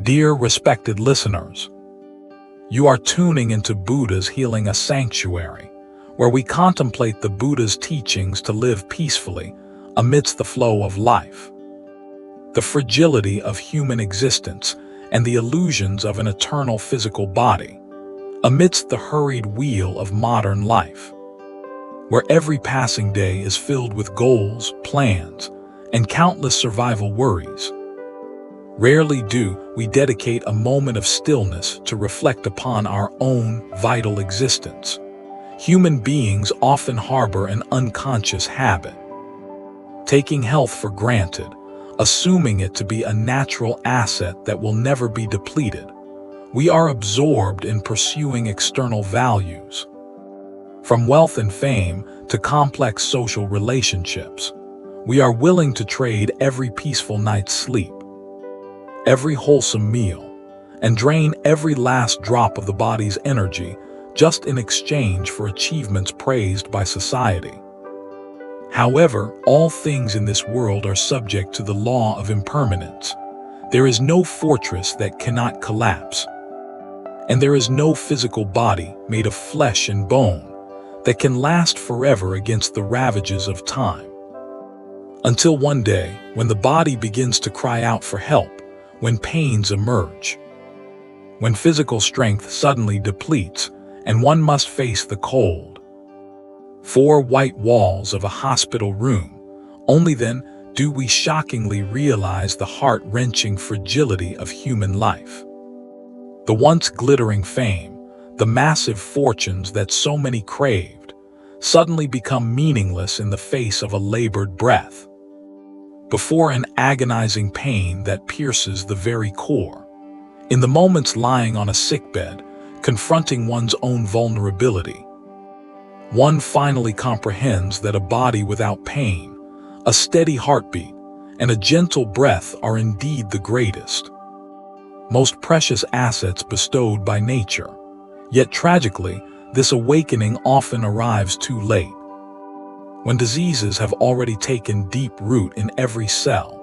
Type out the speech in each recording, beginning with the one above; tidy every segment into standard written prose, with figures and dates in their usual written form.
Dear respected listeners, you are tuning into Buddha's Healing a Sanctuary, where we contemplate the Buddha's teachings to live peacefully amidst the flow of life, the fragility of human existence, and the illusions of an eternal physical body, amidst the hurried wheel of modern life, where every passing day is filled with goals, plans, and countless survival worries. Rarely do we dedicate a moment of stillness to reflect upon our own vital existence. Human beings often harbor an unconscious habit, taking health for granted, assuming it to be a natural asset that will never be depleted. We are absorbed in pursuing external values, from wealth and fame to complex social relationships. We are willing to trade every peaceful night's sleep, every wholesome meal, and drain every last drop of the body's energy just in exchange for achievements praised by society. However, all things in this world are subject to the law of impermanence. There is no fortress that cannot collapse, and there is no physical body made of flesh and bone that can last forever against the ravages of time. Until one day, when the body begins to cry out for help, when pains emerge, when physical strength suddenly depletes, and one must face the cold, four white walls of a hospital room, only then do we shockingly realize the heart-wrenching fragility of human life. The once glittering fame, the massive fortunes that so many craved, suddenly become meaningless in the face of a labored breath, before an agonizing pain that pierces the very core. In the moments lying on a sickbed, confronting one's own vulnerability, one finally comprehends that a body without pain, a steady heartbeat, and a gentle breath are indeed the greatest, most precious assets bestowed by nature. Yet tragically, this awakening often arrives too late, when diseases have already taken deep root in every cell,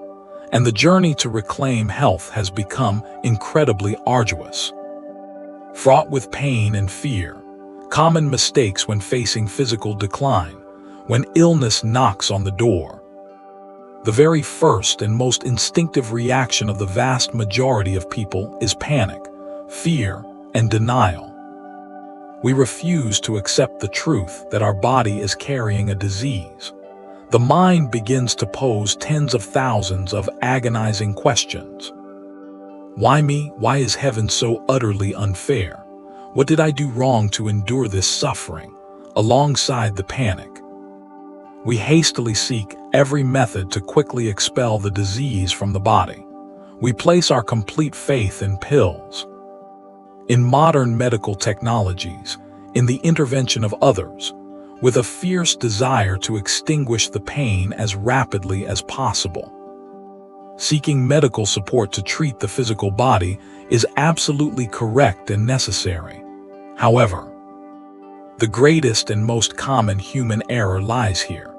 and the journey to reclaim health has become incredibly arduous. Fraught with pain and fear, common mistakes when facing physical decline, when illness knocks on the door, the very first and most instinctive reaction of the vast majority of people is panic, fear, and denial. We refuse to accept the truth that our body is carrying a disease. The mind begins to pose tens of thousands of agonizing questions. Why me? Why is heaven so utterly unfair? What did I do wrong to endure this suffering? Alongside the panic, we hastily seek every method to quickly expel the disease from the body. We place our complete faith in pills, in modern medical technologies, in the intervention of others, with a fierce desire to extinguish the pain as rapidly as possible. Seeking medical support to treat the physical body is absolutely correct and necessary. However, the greatest and most common human error lies here.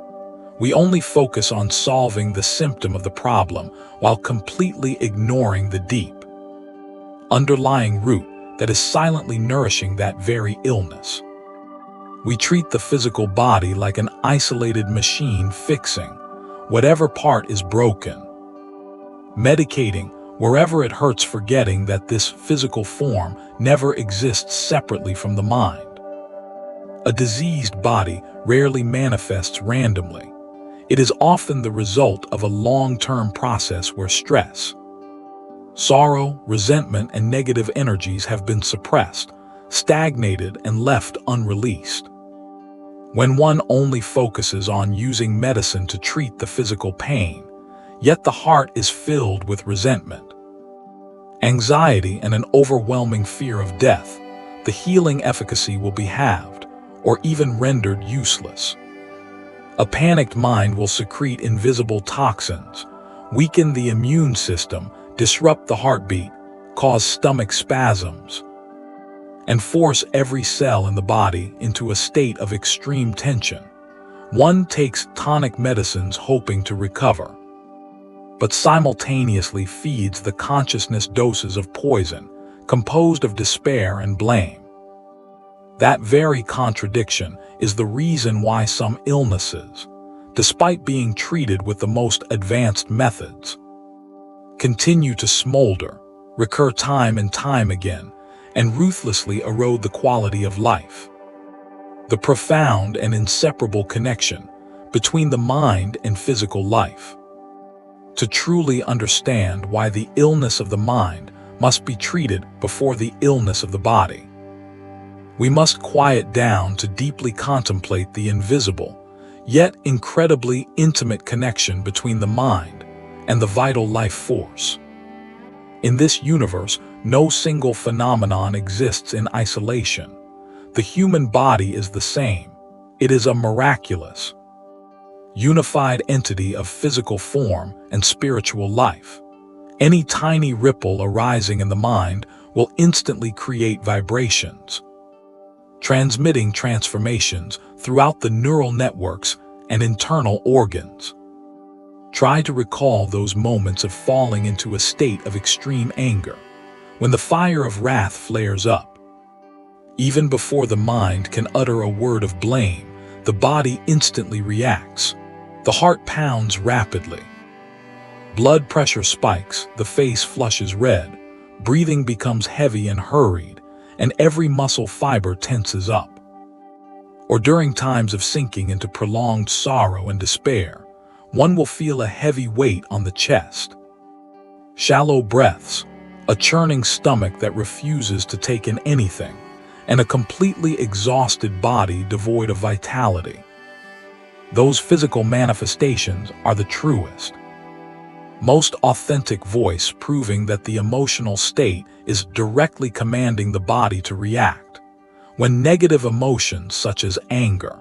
We only focus on solving the symptom of the problem while completely ignoring the deep, underlying root that is silently nourishing that very illness. We treat the physical body like an isolated machine, fixing whatever part is broken, medicating wherever it hurts, forgetting that this physical form never exists separately from the mind. A diseased body rarely manifests randomly. It is often the result of a long-term process where stress, sorrow, resentment, and negative energies have been suppressed, stagnated, and left unreleased. When one only focuses on using medicine to treat the physical pain, yet the heart is filled with resentment, anxiety, and an overwhelming fear of death, the healing efficacy will be halved or even rendered useless. A panicked mind will secrete invisible toxins, weaken the immune system, disrupt the heartbeat, cause stomach spasms, and force every cell in the body into a state of extreme tension. One takes tonic medicines hoping to recover, but simultaneously feeds the consciousness doses of poison, composed of despair and blame. That very contradiction is the reason why some illnesses, despite being treated with the most advanced methods, continue to smolder, recur time and time again, and ruthlessly erode the quality of life. The profound and inseparable connection between the mind and physical life. To truly understand why the illness of the mind must be treated before the illness of the body, we must quiet down to deeply contemplate the invisible, yet incredibly intimate connection between the mind and the vital life force. In this universe, no single phenomenon exists in isolation. The human body is the same. It is a miraculous, unified entity of physical form and spiritual life. Any tiny ripple arising in the mind will instantly create vibrations, transmitting transformations throughout the neural networks and internal organs. Try to recall those moments of falling into a state of extreme anger, when the fire of wrath flares up. Even before the mind can utter a word of blame, the body instantly reacts. The heart pounds rapidly. Blood pressure spikes, the face flushes red, breathing becomes heavy and hurried, and every muscle fiber tenses up. Or during times of sinking into prolonged sorrow and despair, one will feel a heavy weight on the chest, shallow breaths, a churning stomach that refuses to take in anything, and a completely exhausted body devoid of vitality. Those physical manifestations are the truest, most authentic voice, proving that the emotional state is directly commanding the body to react. When negative emotions such as anger,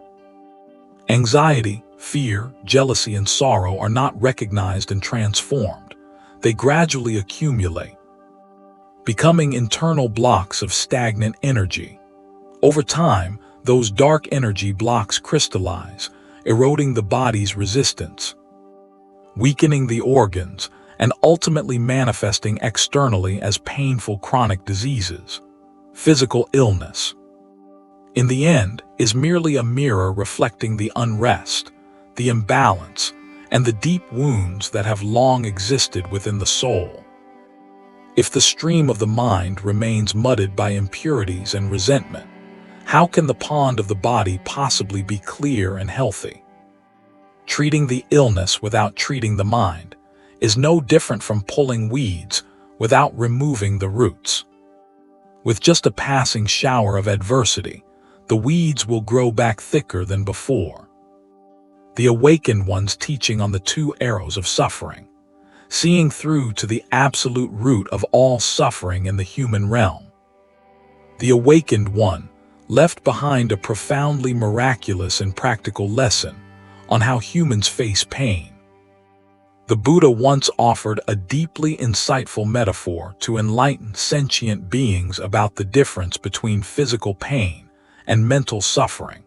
anxiety, fear, jealousy, and sorrow are not recognized and transformed, they gradually accumulate, becoming internal blocks of stagnant energy. Over time, those dark energy blocks crystallize, eroding the body's resistance, weakening the organs, and ultimately manifesting externally as painful chronic diseases. Physical illness, in the end, is merely a mirror reflecting the unrest, the imbalance, and the deep wounds that have long existed within the soul. If the stream of the mind remains muddied by impurities and resentment, how can the pond of the body possibly be clear and healthy? Treating the illness without treating the mind is no different from pulling weeds without removing the roots. With just a passing shower of adversity, the weeds will grow back thicker than before. The awakened one's teaching on the two arrows of suffering, seeing through to the absolute root of all suffering in the human realm. The awakened one left behind a profoundly miraculous and practical lesson on how humans face pain. The Buddha once offered a deeply insightful metaphor to enlighten sentient beings about the difference between physical pain and mental suffering.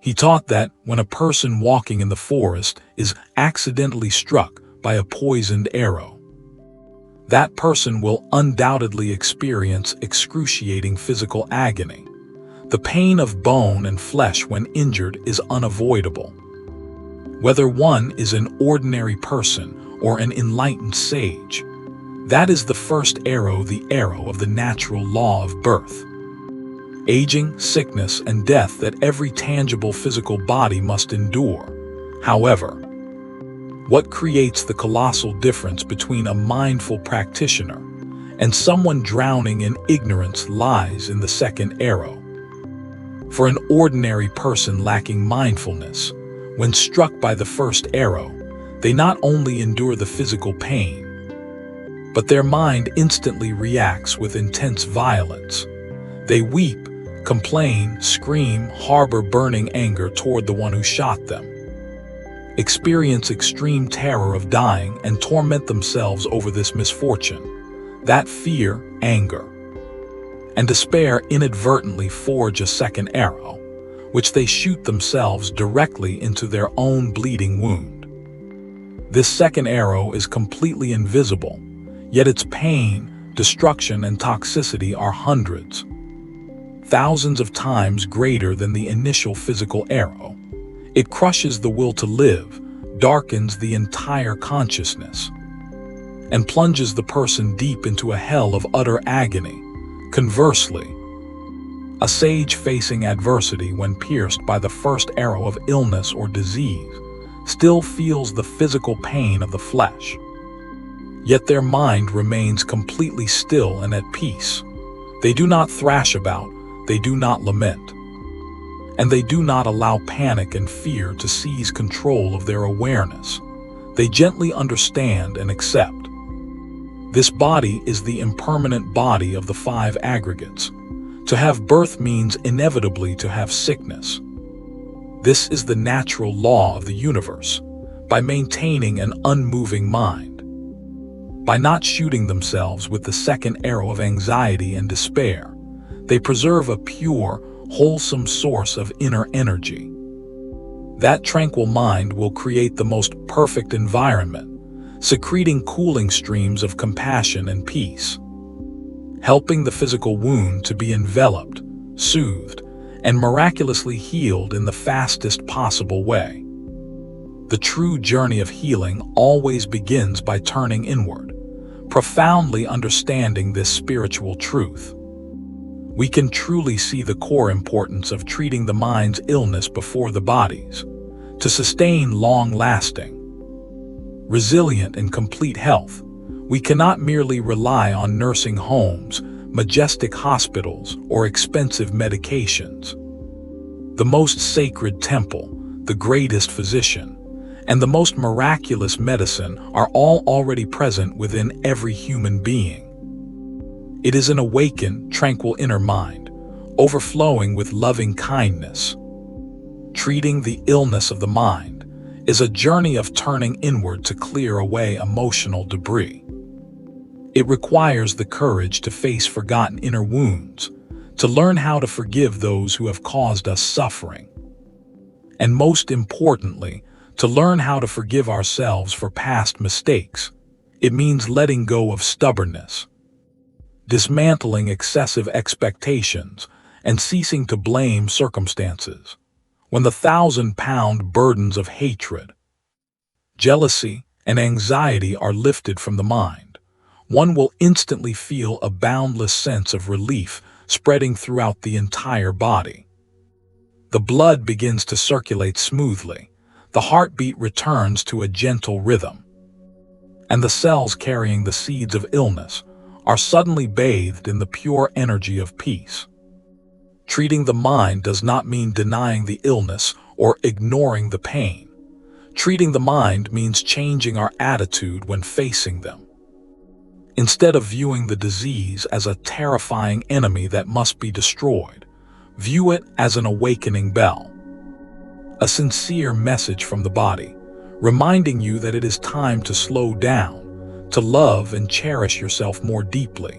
He taught that when a person walking in the forest is accidentally struck by a poisoned arrow, that person will undoubtedly experience excruciating physical agony. The pain of bone and flesh when injured is unavoidable. Whether one is an ordinary person or an enlightened sage, that is the first arrow, the arrow of the natural law of birth. Aging, sickness, and death that every tangible physical body must endure. However, what creates the colossal difference between a mindful practitioner and someone drowning in ignorance lies in the second arrow. For an ordinary person lacking mindfulness, when struck by the first arrow, they not only endure the physical pain, but their mind instantly reacts with intense violence. They weep, complain, scream, harbor burning anger toward the one who shot them, experience extreme terror of dying, and torment themselves over this misfortune. That fear, anger, and despair inadvertently forge a second arrow, which they shoot themselves directly into their own bleeding wound. This second arrow is completely invisible, yet its pain, destruction, and toxicity are hundreds, thousands of times greater than the initial physical arrow. It crushes the will to live, darkens the entire consciousness, and plunges the person deep into a hell of utter agony. Conversely, a sage facing adversity when pierced by the first arrow of illness or disease still feels the physical pain of the flesh. Yet their mind remains completely still and at peace. They do not thrash about, they do not lament, and they do not allow panic and fear to seize control of their awareness. They gently understand and accept. This body is the impermanent body of the five aggregates. To have birth means inevitably to have sickness. This is the natural law of the universe. By maintaining an unmoving mind, by not shooting themselves with the second arrow of anxiety and despair, they preserve a pure, wholesome source of inner energy. That tranquil mind will create the most perfect environment, secreting cooling streams of compassion and peace, helping the physical wound to be enveloped, soothed, and miraculously healed in the fastest possible way. The true journey of healing always begins by turning inward, profoundly understanding this spiritual truth. We can truly see the core importance of treating the mind's illness before the body's. To sustain long-lasting, resilient, and complete health, we cannot merely rely on nursing homes, majestic hospitals, or expensive medications. The most sacred temple, the greatest physician, and the most miraculous medicine are all already present within every human being. It is an awakened, tranquil inner mind, overflowing with loving kindness. Treating the illness of the mind is a journey of turning inward to clear away emotional debris. It requires the courage to face forgotten inner wounds, to learn how to forgive those who have caused us suffering, and most importantly, to learn how to forgive ourselves for past mistakes. It means letting go of stubbornness, dismantling excessive expectations, and ceasing to blame circumstances. When the 1,000-pound burdens of hatred, jealousy, and anxiety are lifted from the mind, one will instantly feel a boundless sense of relief spreading throughout the entire body. The blood begins to circulate smoothly, the heartbeat returns to a gentle rhythm, and the cells carrying the seeds of illness are suddenly bathed in the pure energy of peace. Treating the mind does not mean denying the illness or ignoring the pain. Treating the mind means changing our attitude when facing them. Instead of viewing the disease as a terrifying enemy that must be destroyed, view it as an awakening bell, a sincere message from the body, reminding you that it is time to slow down, to love and cherish yourself more deeply.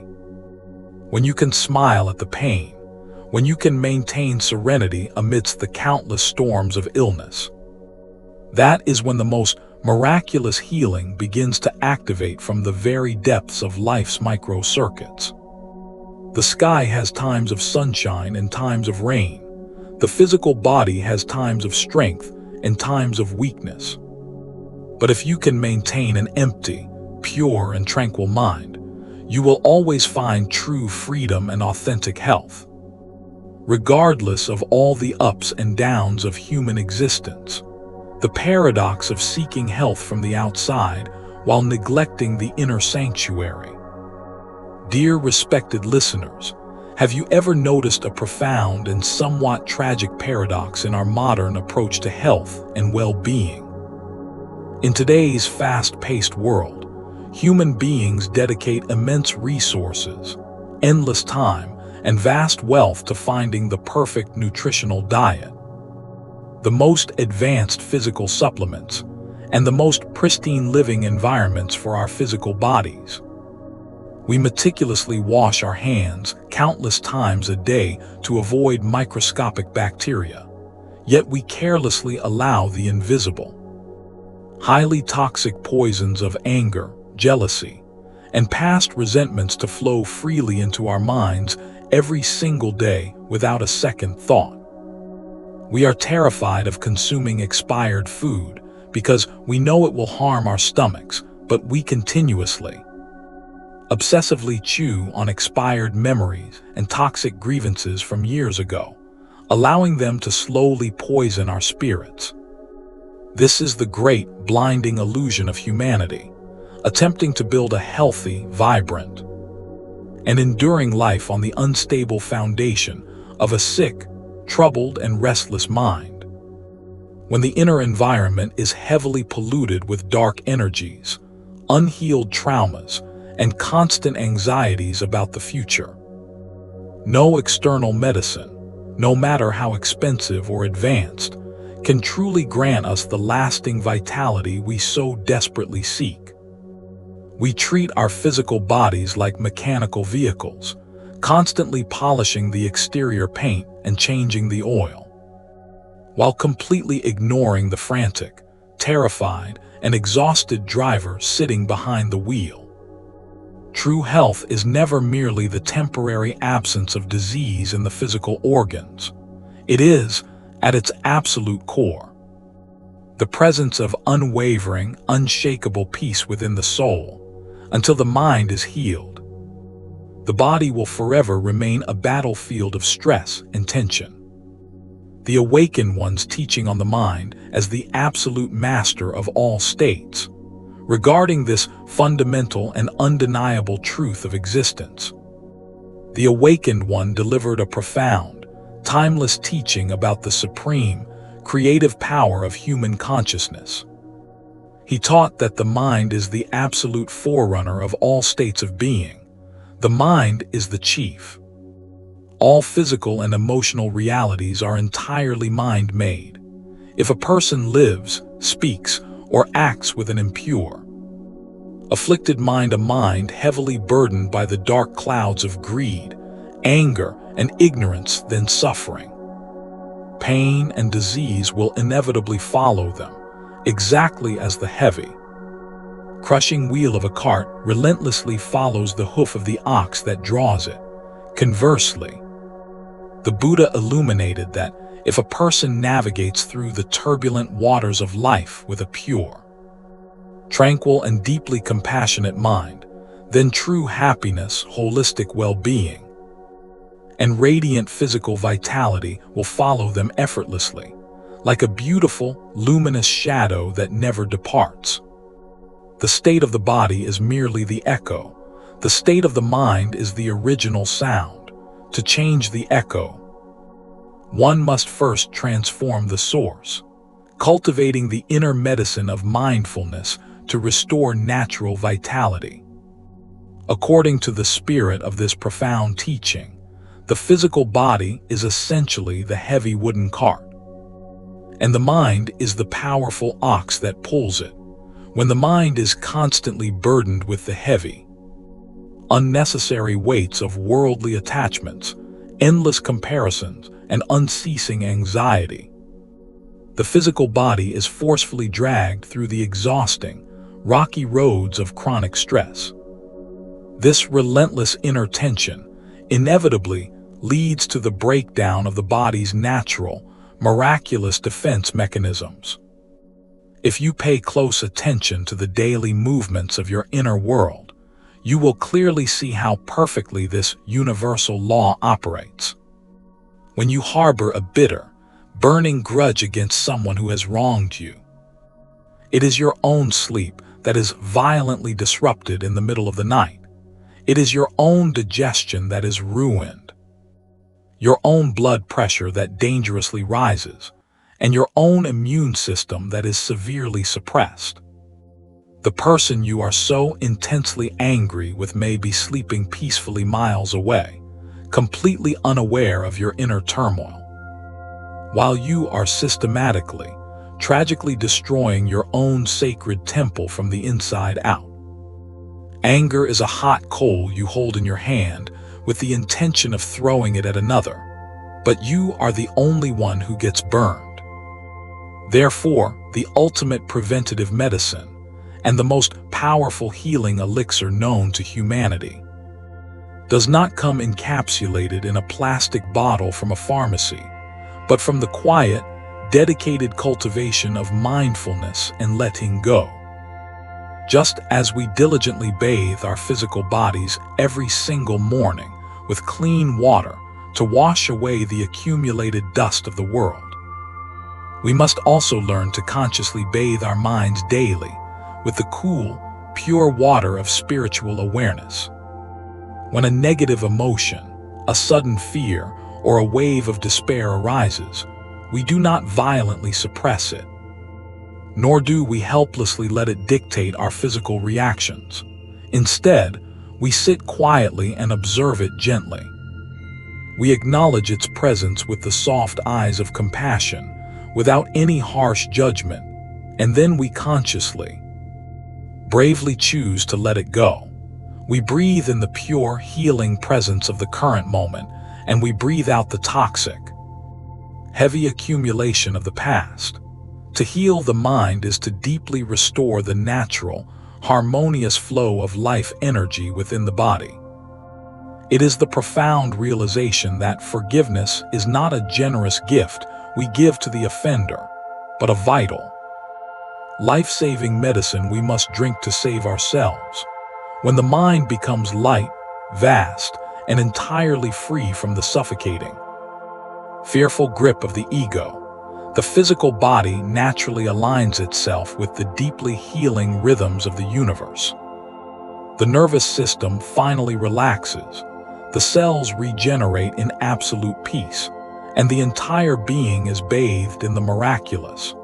When you can smile at the pain, when you can maintain serenity amidst the countless storms of illness, that is when the most miraculous healing begins to activate from the very depths of life's microcircuits. The sky has times of sunshine and times of rain. The physical body has times of strength and times of weakness. But if you can maintain an empty, pure, and tranquil mind, you will always find true freedom and authentic health. Regardless of all the ups and downs of human existence, the paradox of seeking health from the outside while neglecting the inner sanctuary. Dear respected listeners, have you ever noticed a profound and somewhat tragic paradox in our modern approach to health and well-being? In today's fast-paced world, human beings dedicate immense resources, endless time, and vast wealth to finding the perfect nutritional diet, the most advanced physical supplements, and the most pristine living environments for our physical bodies. We meticulously wash our hands countless times a day to avoid microscopic bacteria, yet we carelessly allow the invisible, highly toxic poisons of anger, jealousy, and past resentments to flow freely into our minds every single day without a second thought. We are terrified of consuming expired food because we know it will harm our stomachs, but we continuously, obsessively chew on expired memories and toxic grievances from years ago, allowing them to slowly poison our spirits. This is the great, blinding illusion of humanity, attempting to build a healthy, vibrant, and enduring life on the unstable foundation of a sick, troubled, and restless mind. When the inner environment is heavily polluted with dark energies, unhealed traumas, and constant anxieties about the future, no external medicine, no matter how expensive or advanced, can truly grant us the lasting vitality we so desperately seek. We treat our physical bodies like mechanical vehicles, constantly polishing the exterior paint and changing the oil, while completely ignoring the frantic, terrified, and exhausted driver sitting behind the wheel. True health is never merely the temporary absence of disease in the physical organs. It is, at its absolute core, the presence of unwavering, unshakable peace within the soul. Until the mind is healed, the body will forever remain a battlefield of stress and tension. The awakened one's teaching on the mind as the absolute master of all states, regarding this fundamental and undeniable truth of existence. The awakened one delivered a profound, timeless teaching about the supreme, creative power of human consciousness. He taught that the mind is the absolute forerunner of all states of being. The mind is the chief. All physical and emotional realities are entirely mind-made. If a person lives, speaks, or acts with an impure, afflicted mind, a mind heavily burdened by the dark clouds of greed, anger, and ignorance, then suffering, pain, and disease will inevitably follow them, exactly as the heavy, crushing wheel of a cart relentlessly follows the hoof of the ox that draws it. Conversely, the Buddha illuminated that if a person navigates through the turbulent waters of life with a pure, tranquil, and deeply compassionate mind, then true happiness, holistic well-being, and radiant physical vitality will follow them effortlessly, like a beautiful, luminous shadow that never departs. The state of the body is merely the echo. The state of the mind is the original sound. To change the echo, one must first transform the source, cultivating the inner medicine of mindfulness to restore natural vitality. According to the spirit of this profound teaching, the physical body is essentially the heavy wooden cart, and the mind is the powerful ox that pulls it. When the mind is constantly burdened with the heavy, unnecessary weights of worldly attachments, endless comparisons, and unceasing anxiety, the physical body is forcefully dragged through the exhausting, rocky roads of chronic stress. This relentless inner tension inevitably leads to the breakdown of the body's natural, miraculous defense mechanisms. If you pay close attention to the daily movements of your inner world, you will clearly see how perfectly this universal law operates. When you harbor a bitter, burning grudge against someone who has wronged you, it is your own sleep that is violently disrupted in the middle of the night. It is your own digestion that is ruined, your own blood pressure that dangerously rises, and your own immune system that is severely suppressed. The person you are so intensely angry with may be sleeping peacefully miles away, completely unaware of your inner turmoil, while you are systematically, tragically destroying your own sacred temple from the inside out. Anger is a hot coal you hold in your hand with the intention of throwing it at another, but you are the only one who gets burned. Therefore, the ultimate preventative medicine and the most powerful healing elixir known to humanity does not come encapsulated in a plastic bottle from a pharmacy, but from the quiet, dedicated cultivation of mindfulness and letting go. Just as we diligently bathe our physical bodies every single morning with clean water to wash away the accumulated dust of the world, we must also learn to consciously bathe our minds daily with the cool, pure water of spiritual awareness. When a negative emotion, a sudden fear, or a wave of despair arises, we do not violently suppress it, nor do we helplessly let it dictate our physical reactions. Instead, we sit quietly and observe it gently. We acknowledge its presence with the soft eyes of compassion, without any harsh judgment, and then we consciously, bravely choose to let it go. We breathe in the pure, healing presence of the current moment, and we breathe out the toxic, heavy accumulation of the past. To heal the mind is to deeply restore the natural, harmonious flow of life energy within the body. It is the profound realization that forgiveness is not a generous gift we give to the offender, but a vital, life-saving medicine we must drink to save ourselves. When the mind becomes light, vast, and entirely free from the suffocating, fearful grip of the ego, the physical body naturally aligns itself with the deeply healing rhythms of the universe. The nervous system finally relaxes, the cells regenerate in absolute peace, and the entire being is bathed in the miraculous,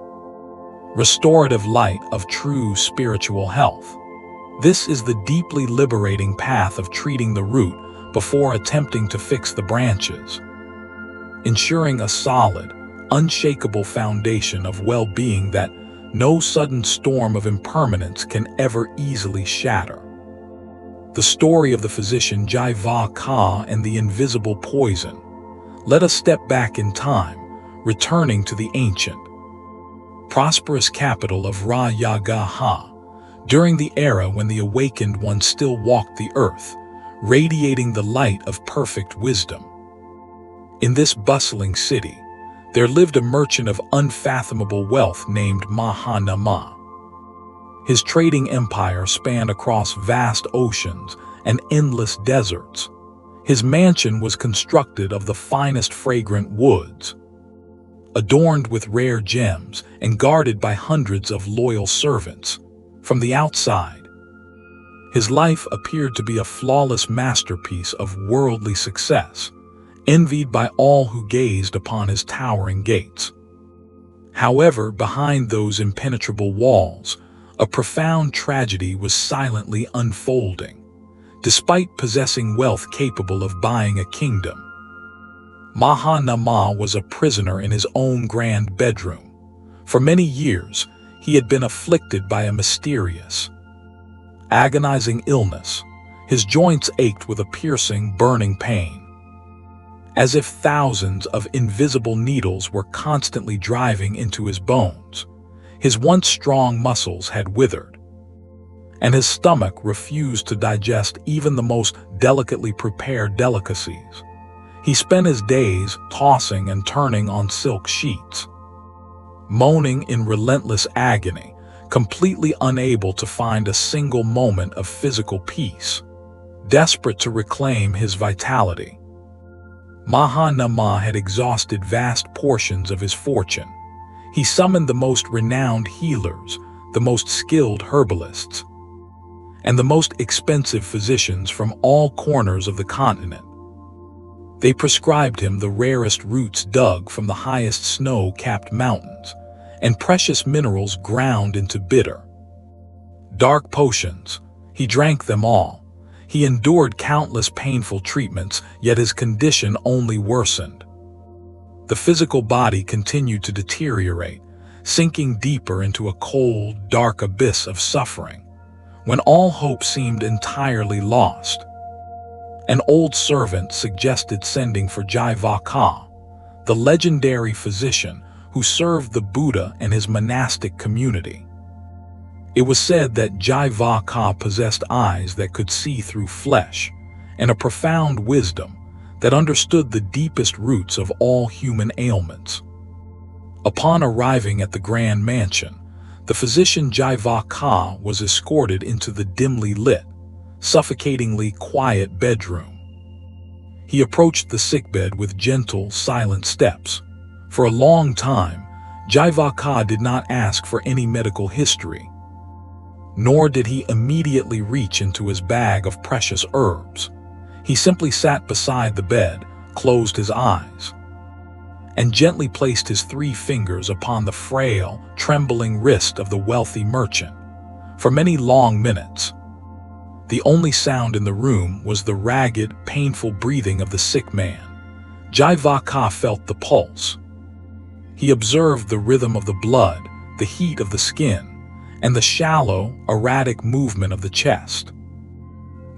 restorative light of true spiritual health. This is the deeply liberating path of treating the root before attempting to fix the branches, ensuring a solid, unshakable foundation of well-being that no sudden storm of impermanence can ever easily shatter. The story of the physician Jai-Va-Ka and the invisible poison. Let us step back in time, returning to the ancient, prosperous capital of Ra-Yaga-Ha, during the era when the awakened one still walked the earth, radiating the light of perfect wisdom. In this bustling city, there lived a merchant of unfathomable wealth named Maha-Nama. His trading empire spanned across vast oceans and endless deserts. His mansion was constructed of the finest fragrant woods, adorned with rare gems and guarded by hundreds of loyal servants. From the outside, his life appeared to be a flawless masterpiece of worldly success, envied by all who gazed upon his towering gates. However, behind those impenetrable walls, a profound tragedy was silently unfolding. Despite possessing wealth capable of buying a kingdom, Maha-Nama was a prisoner in his own grand bedroom. For many years, he had been afflicted by a mysterious, agonizing illness. His joints ached with a piercing, burning pain, as if thousands of invisible needles were constantly driving into his bones. His once strong muscles had withered, and his stomach refused to digest even the most delicately prepared delicacies. He spent his days tossing and turning on silk sheets, moaning in relentless agony, completely unable to find a single moment of physical peace. Desperate to reclaim his vitality, Maha-Nama had exhausted vast portions of his fortune. He summoned the most renowned healers, the most skilled herbalists, and the most expensive physicians from all corners of the continent. They prescribed him the rarest roots dug from the highest snow-capped mountains, and precious minerals ground into bitter, dark potions. He drank them all. He endured countless painful treatments, yet his condition only worsened. The physical body continued to deteriorate, sinking deeper into a cold, dark abyss of suffering. When all hope seemed entirely lost, an old servant suggested sending for Jai-Va-Ka, the legendary physician who who served the Buddha and his monastic community. It was said that Jivaka possessed eyes that could see through flesh, and a profound wisdom that understood the deepest roots of all human ailments. Upon arriving at the grand mansion, the physician Jivaka was escorted into the dimly lit, suffocatingly quiet bedroom. He approached the sickbed with gentle, silent steps. For a long time, Jivaka did not ask for any medical history, nor did he immediately reach into his bag of precious herbs. He simply sat beside the bed, closed his eyes, and gently placed his 3 fingers upon the frail, trembling wrist of the wealthy merchant. For many long minutes, the only sound in the room was the ragged, painful breathing of the sick man. Jivaka felt the pulse. He observed the rhythm of the blood, the heat of the skin, and the shallow, erratic movement of the chest.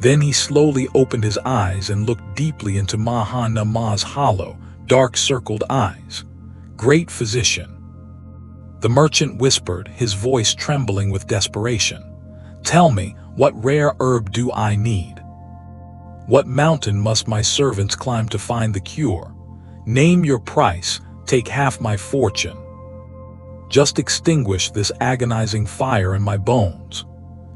Then he slowly opened his eyes and looked deeply into Mahanama's hollow, dark-circled eyes. "Great physician," the merchant whispered, his voice trembling with desperation. "Tell me, what rare herb do I need? What mountain must my servants climb to find the cure? Name your price, take half my fortune. Just extinguish this agonizing fire in my bones."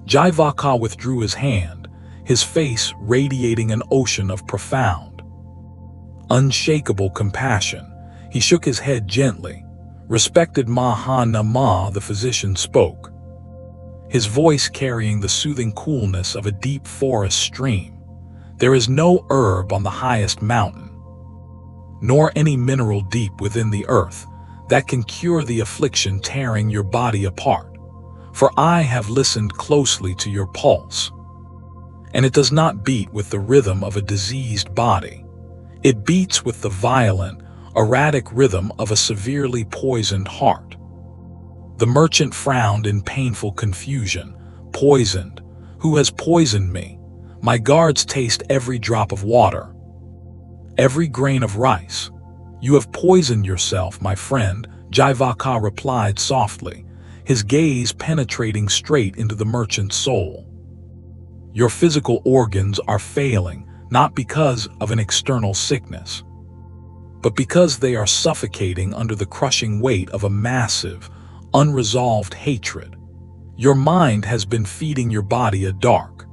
Jivaka withdrew his hand, his face radiating an ocean of profound, unshakable compassion. He shook his head gently. "Respected Mahanama," the physician spoke, his voice carrying the soothing coolness of a deep forest stream. "There is no herb on the highest mountain, nor any mineral deep within the earth, that can cure the affliction tearing your body apart. For I have listened closely to your pulse, and it does not beat with the rhythm of a diseased body. It beats with the violent, erratic rhythm of a severely poisoned heart." The merchant frowned in painful confusion. "Poisoned? Who has poisoned me? My guards taste every drop of water, every grain of rice. You have poisoned yourself, my friend," Jivaka replied softly, his gaze penetrating straight into the merchant's soul. "Your physical organs are failing, not because of an external sickness, but because they are suffocating under the crushing weight of a massive, unresolved hatred. Your mind has been feeding your body a dark,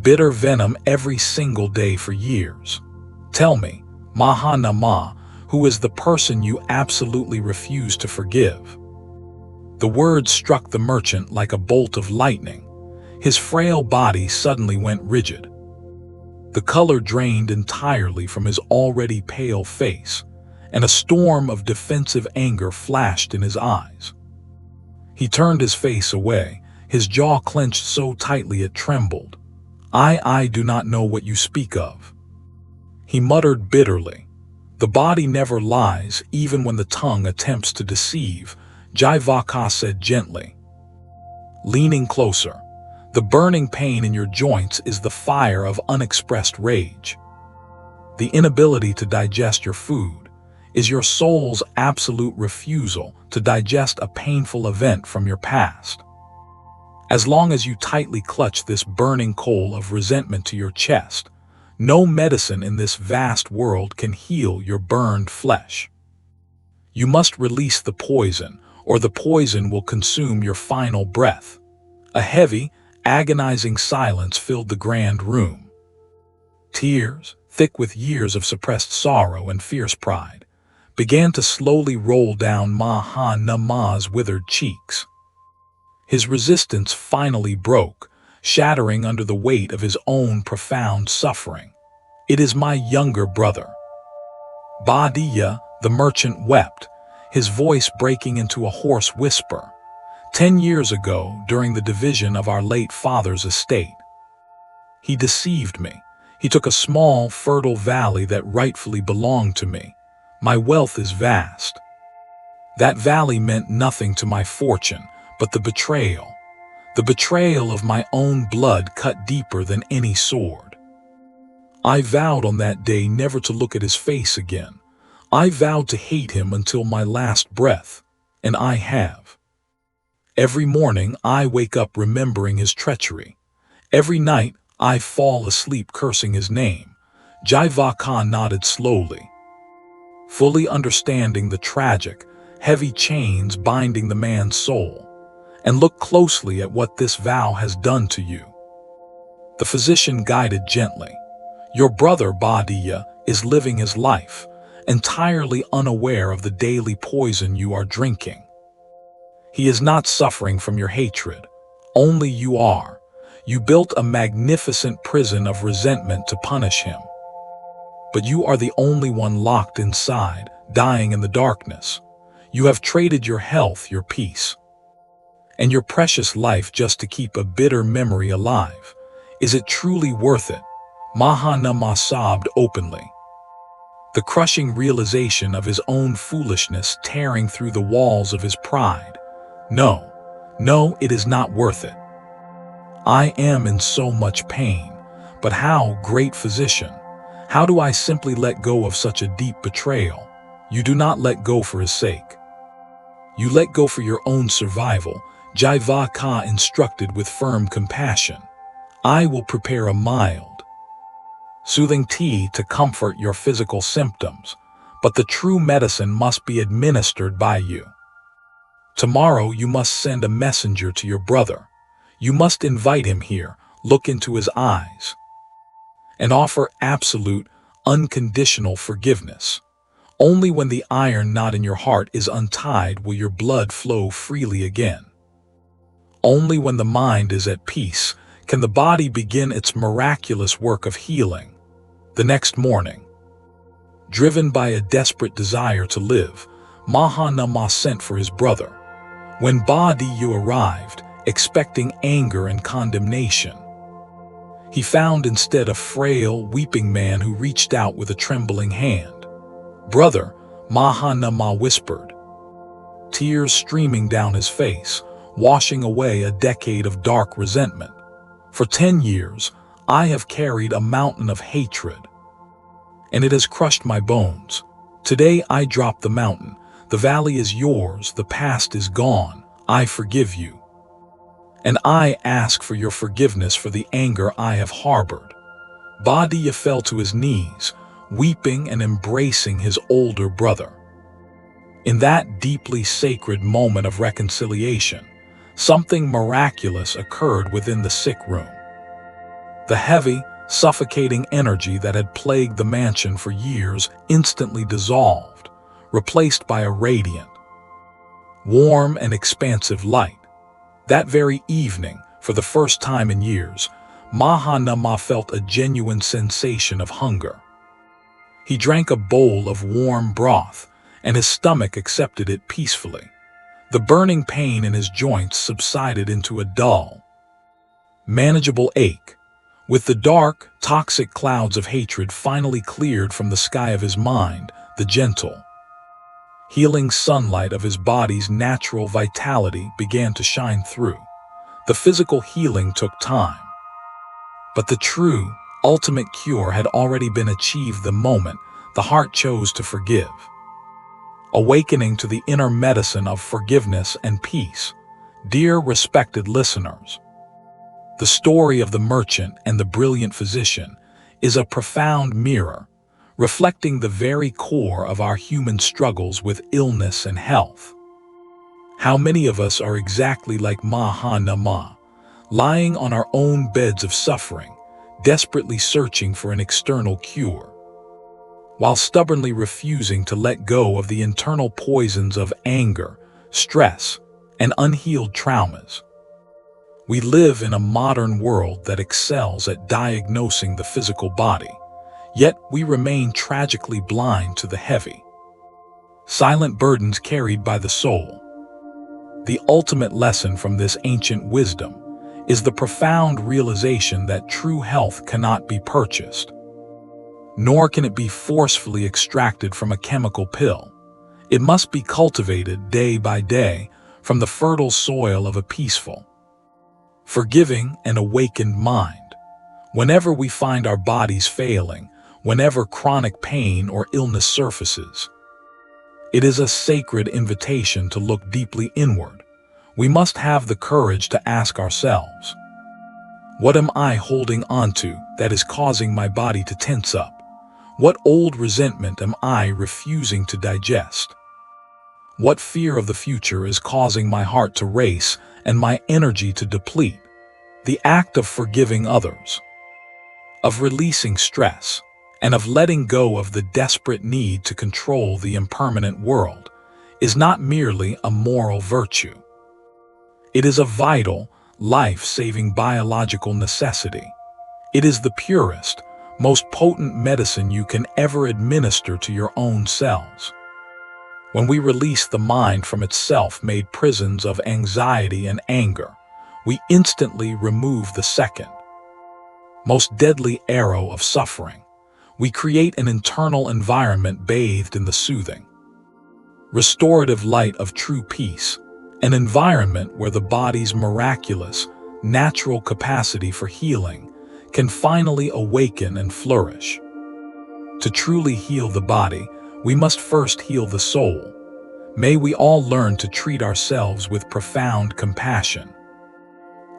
bitter venom every single day for years. Tell me, Mahanama, who is the person you absolutely refuse to forgive?" The words struck the merchant like a bolt of lightning. His frail body suddenly went rigid. The color drained entirely from his already pale face, and a storm of defensive anger flashed in his eyes. He turned his face away, his jaw clenched so tightly it trembled. I do not know what you speak of," he muttered bitterly. "The body never lies, even when the tongue attempts to deceive," Jivaka said gently, leaning closer. "The burning pain in your joints is the fire of unexpressed rage. The inability to digest your food is your soul's absolute refusal to digest a painful event from your past. As long as you tightly clutch this burning coal of resentment to your chest, no medicine in this vast world can heal your burned flesh. You must release the poison, or the poison will consume your final breath." A heavy, agonizing silence filled the grand room. Tears, thick with years of suppressed sorrow and fierce pride, began to slowly roll down Mahanama's withered cheeks. His resistance finally broke, shattering under the weight of his own profound suffering. "It is my younger brother, Badiya," the merchant wept, his voice breaking into a hoarse whisper. 10 years ago, during the division of our late father's estate, he deceived me. He took a small, fertile valley that rightfully belonged to me. My wealth is vast. That valley meant nothing to my fortune, but the betrayal of my own blood cut deeper than any sword. I vowed on that day never to look at his face again. I vowed to hate him until my last breath, and I have. Every morning I wake up remembering his treachery. Every night I fall asleep cursing his name. Jiva nodded slowly, fully understanding the tragic, heavy chains binding the man's soul. And look closely at what this vow has done to you. The physician guided gently. Your brother Badiya is living his life, entirely unaware of the daily poison you are drinking. He is not suffering from your hatred. Only you are. You built a magnificent prison of resentment to punish him. But you are the only one locked inside, dying in the darkness. You have traded your health, your peace, and your precious life just to keep a bitter memory alive. Is it truly worth it? Mahanama sobbed openly, the crushing realization of his own foolishness tearing through the walls of his pride. No, no, it is not worth it. I am in so much pain, but how, great physician? How do I simply let go of such a deep betrayal? You do not let go for his sake. You let go for your own survival. Jiva instructed with firm compassion. I will prepare a mild, soothing tea to comfort your physical symptoms, but the true medicine must be administered by you. Tomorrow you must send a messenger to your brother. You must invite him here, look into his eyes, and offer absolute, unconditional forgiveness. Only when the iron knot in your heart is untied will your blood flow freely again. Only when the mind is at peace can the body begin its miraculous work of healing. The next morning, driven by a desperate desire to live, Mahanama sent for his brother. When Badiya arrived, expecting anger and condemnation, he found instead a frail, weeping man who reached out with a trembling hand. Brother, Mahanama whispered, tears streaming down his face, washing away a decade of dark resentment. For 10 years, I have carried a mountain of hatred, and it has crushed my bones. Today I drop the mountain. The valley is yours, the past is gone. I forgive you. And I ask for your forgiveness for the anger I have harbored. Badiya fell to his knees, weeping and embracing his older brother. In that deeply sacred moment of reconciliation, something miraculous occurred within the sick room. The heavy, suffocating energy that had plagued the mansion for years instantly dissolved, replaced by a radiant, warm and expansive light. That very evening, for the first time in years, Mahanama felt a genuine sensation of hunger. He drank a bowl of warm broth, and his stomach accepted it peacefully. The burning pain in his joints subsided into a dull, manageable ache. With the dark, toxic clouds of hatred finally cleared from the sky of his mind, the gentle, healing sunlight of his body's natural vitality began to shine through. The physical healing took time, but the true, ultimate cure had already been achieved the moment the heart chose to forgive. Awakening to the inner medicine of forgiveness and peace. Dear respected listeners, the story of the merchant and the brilliant physician is a profound mirror, reflecting the very core of our human struggles with illness and health. How many of us are exactly like Mahanama, lying on our own beds of suffering, desperately searching for an external cure, while stubbornly refusing to let go of the internal poisons of anger, stress, and unhealed traumas. We live in a modern world that excels at diagnosing the physical body, yet we remain tragically blind to the heavy, silent burdens carried by the soul. The ultimate lesson from this ancient wisdom is the profound realization that true health cannot be purchased, nor can it be forcefully extracted from a chemical pill. It must be cultivated day by day from the fertile soil of a peaceful, forgiving, and awakened mind. Whenever we find our bodies failing, whenever chronic pain or illness surfaces, It is a sacred invitation to look deeply inward. We must have the courage to ask ourselves, what am I holding onto that is causing my body to tense up? What old resentment am I refusing to digest? What fear of the future is causing my heart to race and my energy to deplete? The act of forgiving others, of releasing stress, and of letting go of the desperate need to control the impermanent world is not merely a moral virtue. It is a vital, life-saving biological necessity. It is the purest, most potent medicine you can ever administer to your own cells. When we release the mind from its self-made prisons of anxiety and anger, we instantly remove the second, most deadly arrow of suffering. We create an internal environment bathed in the soothing, restorative light of true peace, an environment where the body's miraculous, natural capacity for healing can finally awaken and flourish. To truly heal the body, we must first heal the soul. May we all learn to treat ourselves with profound compassion,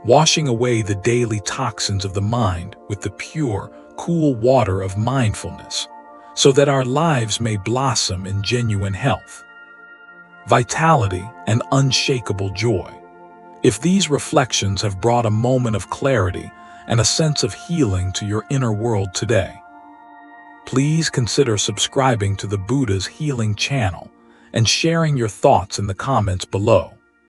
washing away the daily toxins of the mind with the pure, cool water of mindfulness, so that our lives may blossom in genuine health, vitality, and unshakable joy. If these reflections have brought a moment of clarity and a sense of healing to your inner world today, please consider subscribing to the Buddha's Healing channel and sharing your thoughts in the comments below.